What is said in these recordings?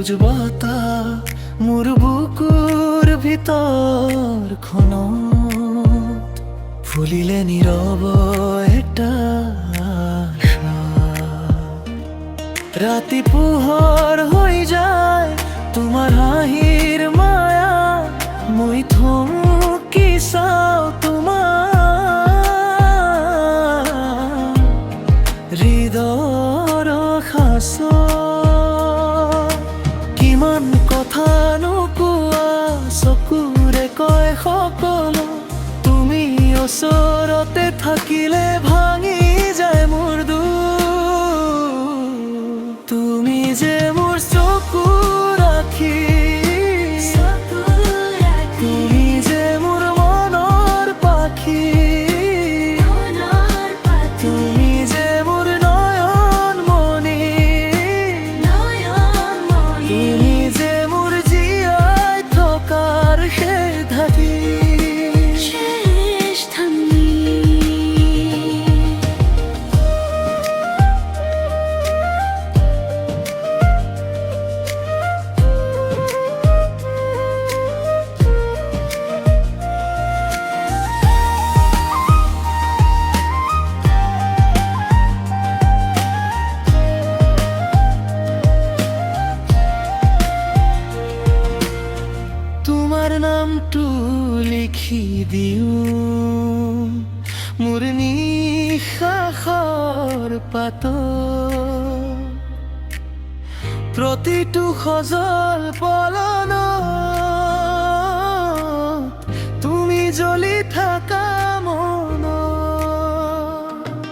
সবুজ বাতা মোর বুকুর ভিতর খন ফুলিলে নীরব এটা আশা। রাতি পোহর হই যায় তোমার হাহির মায়া মই থমকি চাও তোমার হৃদয়ৰ খাচ। কিমান কথা নোকোৱা চকুৰে কয় সকলো, তুমি ওচৰতে থাকিলে ভাঙি যায় মোৰ দুখ। তুমি যে মোৰ চকু ৰাখি, তুমি যে মোৰ মনৰ পাখি, তুমি যে মোৰ নয়ন মণি, তুমি যে মোৰ জীয়াই থকাৰ শেষ ধাতি। তোমাৰ নামটো লিখি দিওঁ মোৰ নিশ্বাসৰ পাতত, প্ৰতিটো সজল পলনত তুমি জ্বলি থাকা মনত।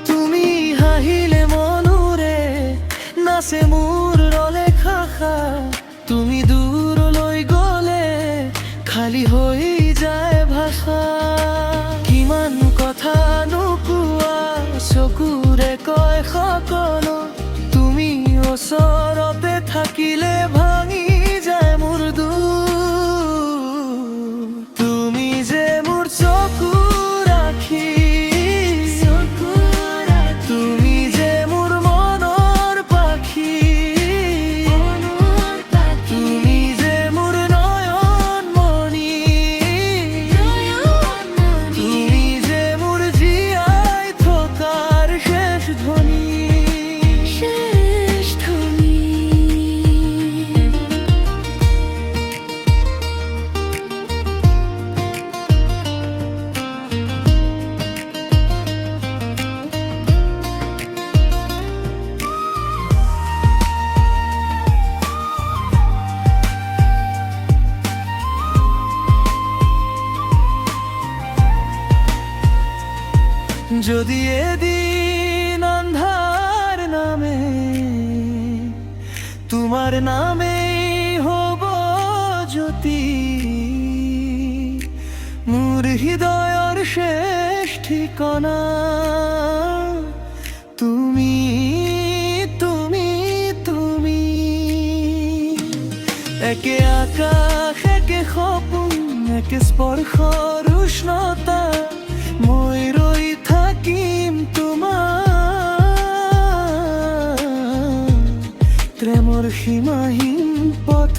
তুমি হাঁহিলে মনোৰে নাচে মোৰ ৰলে খাখা, তুমি দূৰলৈ গ'লে খালি হৈ যায় ভাষা। কিমান কথা নোকোৱা চকুৰে কয় সকলো, তুমি ওচৰতে থাকিলে ভাঙি যায় মোৰ দুখ। তুমি যে মোৰ চকু ৰাখি, তুমি যে মোৰ মনৰ পাখি, তুমি যে মোৰ নয়ন মণি, তুমি যে মোৰ জীয়াই থকাৰ শেষ ধ্বনি। যদি এদিন আন্ধার নামে তোমার নামে হব জ্যোতি, মোৰ হৃদয়ৰ শেষ ঠিকনা তুমি, তুমি, তুমি। একে আকাশ একে সপোন একে স্পৰ্শৰ উষ্ণতা, মই ৰৈ থাকিম তোমাৰ প্ৰেমৰ সীমাহীন পথ।